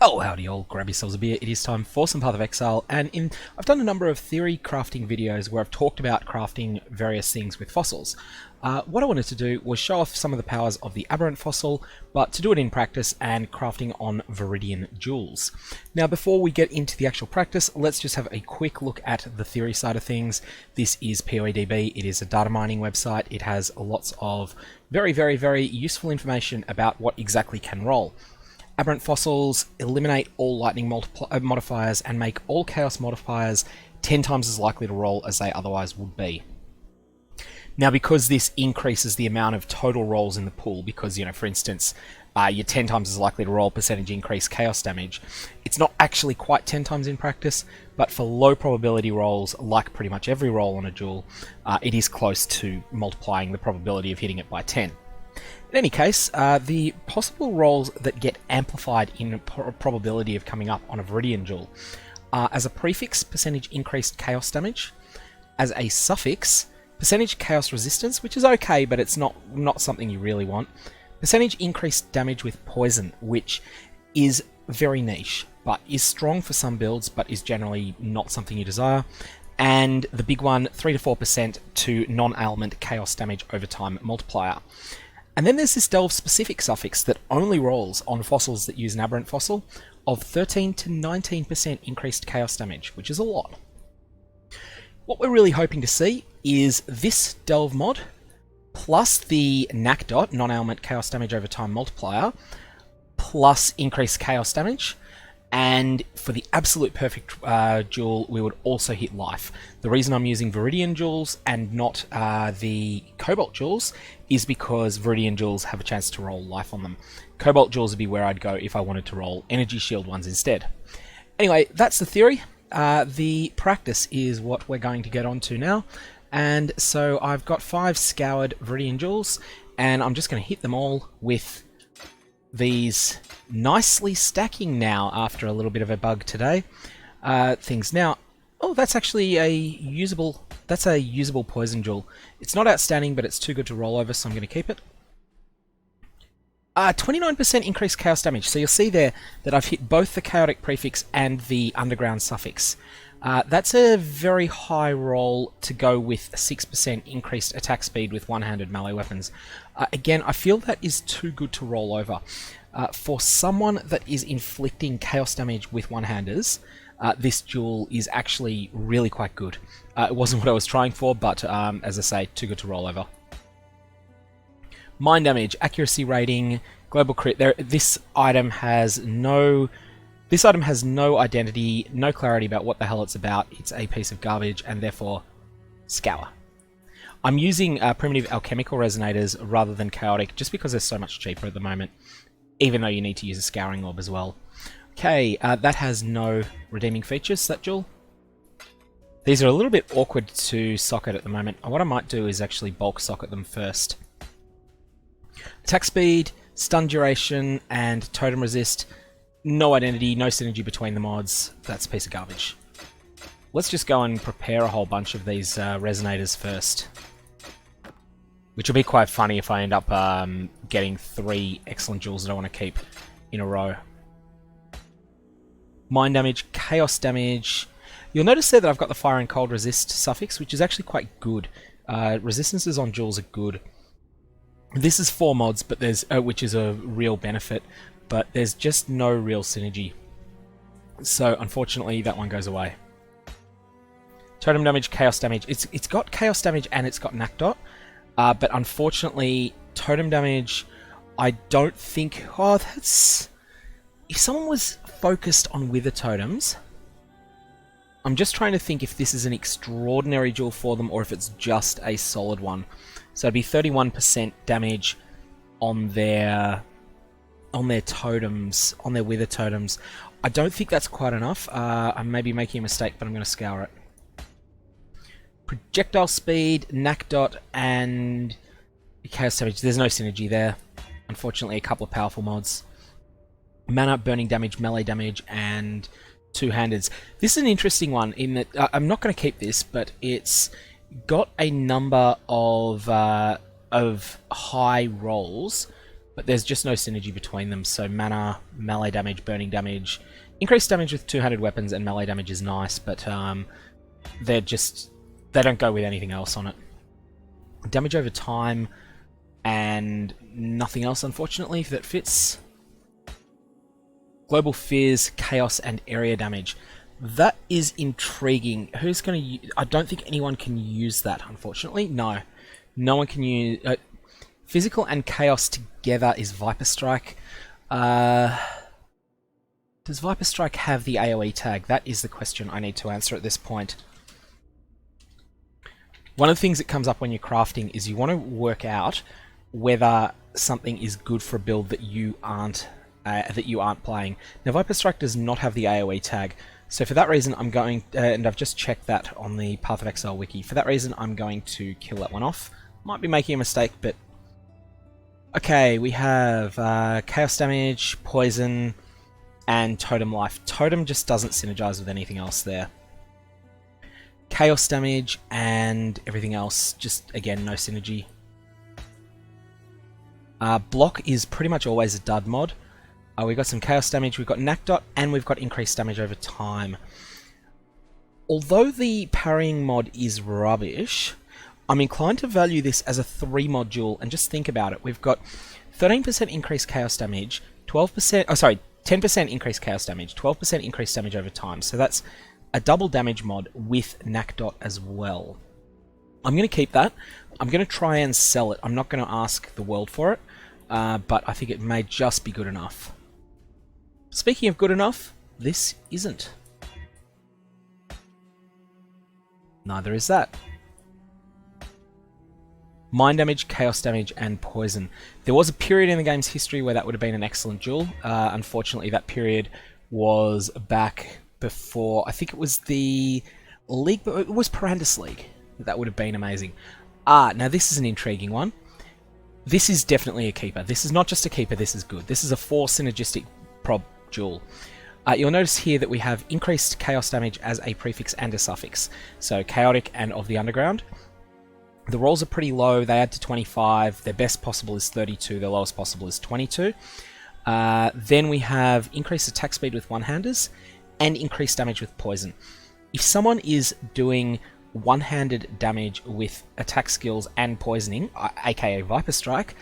Oh, howdy all, grab yourselves a beer, it is time for some Path of Exile, and I've done a number of theory crafting videos where I've talked about crafting various things with fossils. What I wanted to do was show off some of the powers of the Aberrant Fossil, but to do it in practice and crafting on Viridian jewels. Now before we get into the actual practice, let's just have a quick look at the theory side of things. This is PoEDB, it is a data mining website, it has lots of very useful information about what exactly can roll. Aberrant Fossils eliminate all lightning modifiers and make all chaos modifiers 10 times as likely to roll as they otherwise would be. Now, because this increases the amount of total rolls in the pool, because, for instance, you're 10 times as likely to roll percentage increase chaos damage, it's not actually quite 10 times in practice, but for low probability rolls, like pretty much every roll on a jewel, it is close to multiplying the probability of hitting it by 10. In any case, the possible rolls that get amplified in probability of coming up on a Viridian jewel are as a prefix, percentage increased chaos damage, as a suffix, percentage chaos resistance, which is okay, but it's not something you really want, percentage increased damage with poison, which is very niche, but is strong for some builds, but is generally not something you desire, and the big one, 3 to 4% to non-ailment chaos damage over time multiplier. And then there's this delve-specific suffix that only rolls on fossils that use an aberrant fossil of 13 to 19% increased chaos damage, which is a lot. What we're really hoping to see is this delve mod, plus the knack dot, non-ailment chaos damage over time multiplier, plus increased chaos damage, and for the absolute perfect jewel, we would also hit life. The reason I'm using Viridian jewels and not the Cobalt jewels is because Viridian jewels have a chance to roll life on them. Cobalt jewels would be where I'd go if I wanted to roll energy shield ones instead. Anyway, that's the theory. The practice is what we're going to get onto now. And so I've got 5 scoured Viridian jewels, and I'm just going to hit them all with these nicely stacking now after a little bit of a bug today. Things now. Oh, that's actually a usable poison jewel. It's not outstanding, but it's too good to roll over, so I'm going to keep it. 29% increased chaos damage. So you'll see there that I've hit both the chaotic prefix and the underground suffix. That's a very high roll to go with 6% increased attack speed with one-handed melee weapons. Again, I feel that is too good to roll over. For someone that is inflicting chaos damage with one-handers, this jewel is actually really quite good. It wasn't what I was trying for, but as I say, too good to roll over. Mind damage, accuracy rating, global crit. This item has no identity, no clarity about what the hell it's about. It's a piece of garbage, and therefore, scour. I'm using primitive alchemical resonators rather than chaotic, just because they're so much cheaper at the moment, even though you need to use a scouring orb as well. Okay, that has no redeeming features, that jewel. These are a little bit awkward to socket at the moment. What I might do is actually bulk socket them first. Attack speed, stun duration, and totem resist. No identity, no synergy between the mods. That's a piece of garbage. Let's just go and prepare a whole bunch of these resonators first. Which will be quite funny if I end up getting 3 excellent jewels that I want to keep in a row. Mind damage, chaos damage. You'll notice there that I've got the fire and cold resist suffix, which is actually quite good. Resistances on jewels are good. This is 4 mods, but there's which is a real benefit, but there's just no real synergy. So unfortunately, that one goes away. Totem damage, chaos damage. It's got chaos damage and it's got knack dot, but unfortunately, totem damage. I don't think. Oh, that's. If someone was focused on wither totems, I'm just trying to think if this is an extraordinary jewel for them or if it's just a solid one. So it'd be 31% damage on their totems, on their wither totems. I don't think that's quite enough. I may be making a mistake, but I'm going to scour it. Projectile speed, knack dot, and chaos damage. There's no synergy there. Unfortunately, a couple of powerful mods. Mana, burning damage, melee damage, and two-handeds. This is an interesting one in that I'm not going to keep this, but it's got a number of high rolls, but there's just no synergy between them. So mana, melee damage, burning damage, increased damage with two-handed weapons, and melee damage is nice, but they don't go with anything else on it. Damage over time, and nothing else, unfortunately, that fits. Global Fizz, Chaos, and area damage. That is intriguing. Who's going to... I don't think anyone can use that, unfortunately. No. No one can use... Physical and Chaos together is Viper Strike. Does Viper Strike have the AoE tag? That is the question I need to answer at this point. One of the things that comes up when you're crafting is you want to work out whether something is good for a build that you aren't playing. Now, Viper Strike does not have the AoE tag, so for that reason I'm going, and I've just checked that on the Path of Exile wiki, for that reason I'm going to kill that one off. Might be making a mistake, but... Okay, we have Chaos damage, Poison, and Totem Life. Totem just doesn't synergize with anything else there. Chaos damage and everything else, just, again, no synergy. Block is pretty much always a dud mod. We've got some Chaos damage, we've got Knack Dot, and we've got increased damage over time. Although the parrying mod is rubbish, I'm inclined to value this as a 3 module, and just think about it. We've got 13% increased Chaos damage, 10% increased Chaos damage, 12% increased damage over time. So that's a double damage mod with Knack Dot as well. I'm going to keep that. I'm going to try and sell it. I'm not going to ask the world for it, but I think it may just be good enough. Speaking of good enough, this isn't. Neither is that. Mind damage, Chaos damage, and Poison. There was a period in the game's history where that would have been an excellent duel. Unfortunately, that period was back before, I think it was the League, but it was Perandus League. That would have been amazing. Now this is an intriguing one. This is definitely a keeper. This is not just a keeper, this is good. This is a 4 synergistic prob duel. You'll notice here that we have increased Chaos damage as a prefix and a suffix. So Chaotic and of the Underground. The rolls are pretty low, they add to 25, their best possible is 32, their lowest possible is 22. Then we have increased attack speed with one-handers, and increased damage with poison. If someone is doing one-handed damage with attack skills and poisoning, aka Viper Strike,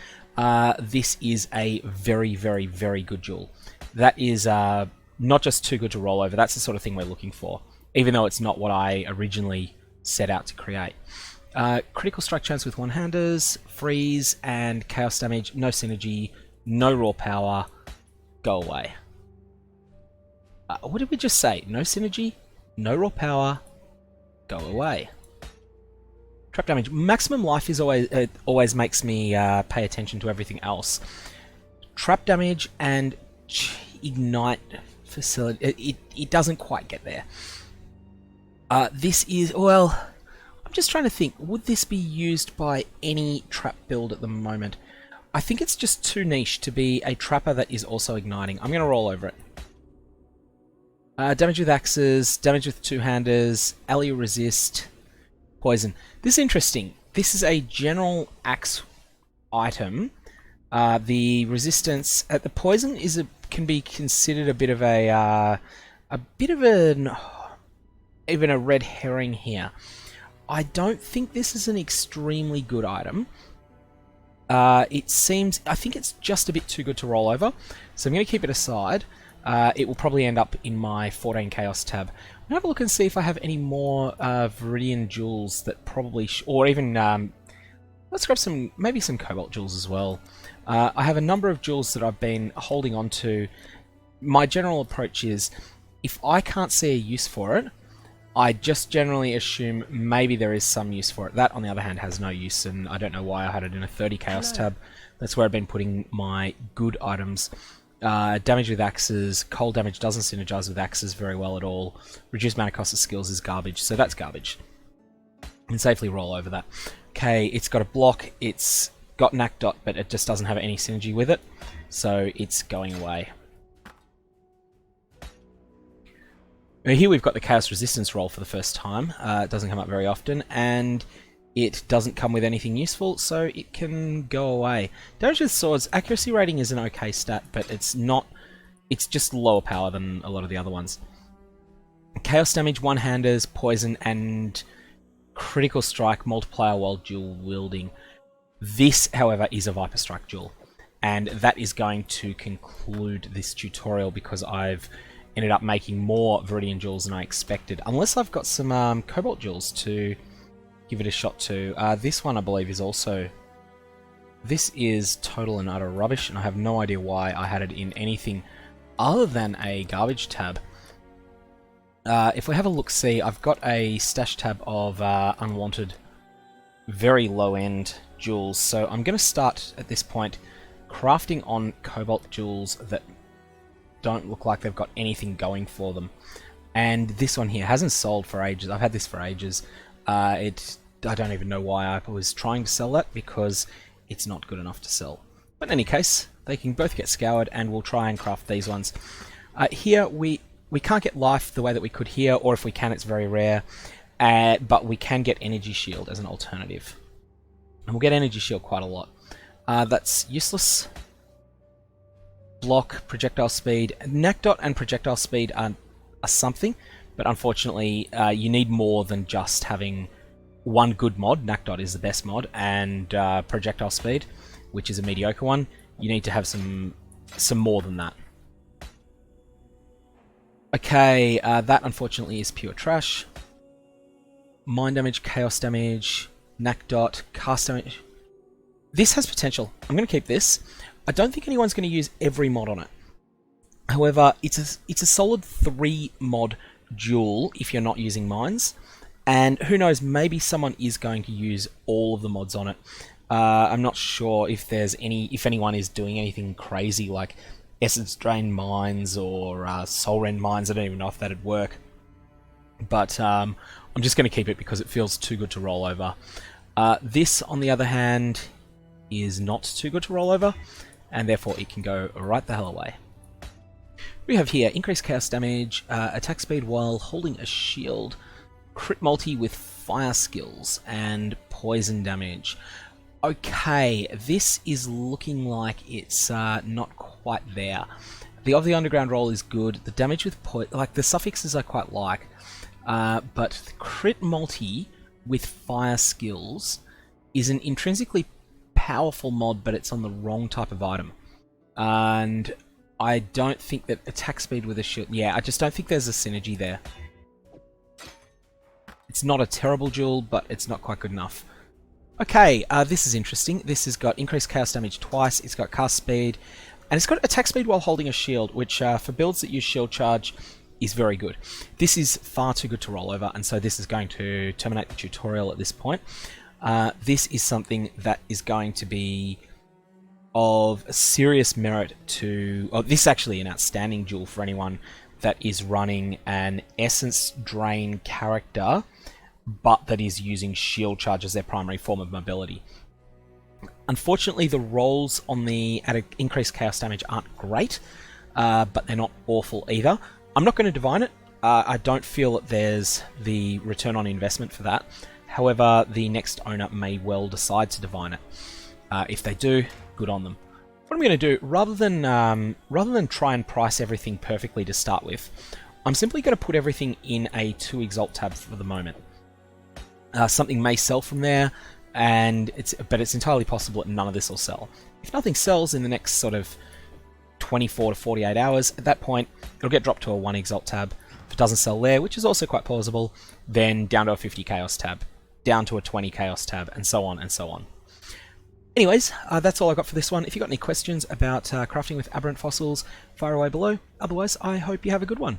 this is a very, very, very good duel. That is not just too good to roll over, that's the sort of thing we're looking for, even though it's not what I originally set out to create. Critical strike chance with one-handers, freeze, and chaos damage, no synergy, no raw power, go away. What did we just say? No synergy, no raw power, go away. Trap damage. Maximum life is always makes me pay attention to everything else. Trap damage and ignite facility, it doesn't quite get there. This is, well, I'm just trying to think, would this be used by any trap build at the moment? I think it's just too niche to be a trapper that is also igniting. I'm going to roll over it. Damage with axes, damage with two-handers, ally resist, poison. This is interesting. This is a general axe item. The resistance at the poison is can be considered a bit of even a red herring here. I don't think this is an extremely good item. It seems, I think it's just a bit too good to roll over, so I'm going to keep it aside. It will probably end up in my 14 Chaos tab. I'm going to have a look and see if I have any more Viridian jewels that probably, or even, let's grab some, maybe some Cobalt jewels as well. I have a number of jewels that I've been holding on to. My general approach is, if I can't see a use for it, I just generally assume maybe there is some use for it. That, on the other hand, has no use, and I don't know why I had it in a 30 Chaos tab. That's where I've been putting my good items. Damage with axes, cold damage doesn't synergize with axes very well at all. Reduced mana cost of skills is garbage, so that's garbage. And safely roll over that. Okay, it's got a block, it's got Knack Dot, but it just doesn't have any synergy with it, so it's going away. Here we've got the Chaos Resistance roll for the first time. It doesn't come up very often, and it doesn't come with anything useful, so it can go away. Damage with swords, accuracy rating is an okay stat, but it's not. It's just lower power than a lot of the other ones. Chaos damage, one-handers, poison, and critical strike multiplier while dual wielding. This, however, is a Viper Strike duel, and that is going to conclude this tutorial because I've ended up making more Viridian jewels than I expected. Unless I've got some Cobalt jewels to give it a shot to. This one, I believe, is also... This is total and utter rubbish, and I have no idea why I had it in anything other than a garbage tab. If we have a look-see, I've got a stash tab of unwanted, very low-end jewels, so I'm going to start, at this point, crafting on Cobalt jewels that don't look like they've got anything going for them. And this one here hasn't sold for ages. I've had this for ages. I don't even know why I was trying to sell that, because it's not good enough to sell. But in any case, they can both get scoured, and we'll try and craft these ones. Here, we can't get life the way that we could here, or if we can, it's very rare. But we can get energy shield as an alternative. And we'll get energy shield quite a lot. That's useless. Block, projectile speed. Knack dot and projectile speed are something, but unfortunately you need more than just having one good mod. Knack dot is the best mod, and projectile speed, which is a mediocre one. You need to have some more than that. Okay, that unfortunately is pure trash. Mind damage, chaos damage, knack dot, cast damage. This has potential. I'm going to keep this. I don't think anyone's going to use every mod on it. However, it's a solid 3 mod duel if you're not using mines. And who knows, maybe someone is going to use all of the mods on it. I'm not sure if anyone is doing anything crazy like Essence Drain mines or Soul Rend mines. I don't even know if that'd work. But I'm just going to keep it because it feels too good to roll over. This, on the other hand, is not too good to roll over, and therefore it can go right the hell away. We have here increased chaos damage, attack speed while holding a shield, crit multi with fire skills, and poison damage. Okay, this is looking like it's not quite there. The of the underground roll is good. The damage with like the suffixes I quite like, but the crit multi with fire skills is an intrinsically powerful mod, but it's on the wrong type of item. And I don't think that attack speed with a shield... Yeah, I just don't think there's a synergy there. It's not a terrible duel, but it's not quite good enough. Okay, this is interesting. This has got increased chaos damage twice, it's got cast speed, and it's got attack speed while holding a shield, which for builds that use shield charge is very good. This is far too good to roll over, and so this is going to terminate the tutorial at this point. This is something that is going to be of serious merit to... Oh, this is actually an outstanding duel for anyone that is running an Essence Drain character, but that is using shield charge as their primary form of mobility. Unfortunately, the rolls on the increased chaos damage aren't great, but they're not awful either. I'm not going to divine it. I don't feel that there's the return on investment for that. However, the next owner may well decide to divine it. If they do, good on them. What I'm going to do, rather than try and price everything perfectly to start with, I'm simply going to put everything in a 2 Exalt tab for the moment. Something may sell from there, but it's entirely possible that none of this will sell. If nothing sells in the next sort of 24 to 48 hours, at that point, it'll get dropped to a 1 Exalt tab. If it doesn't sell there, which is also quite plausible, then down to a 50 Chaos tab, down to a 20 Chaos tab, and so on and so on. Anyways, that's all I got for this one. If you've got any questions about crafting with Aberrant Fossils, fire away below. Otherwise, I hope you have a good one.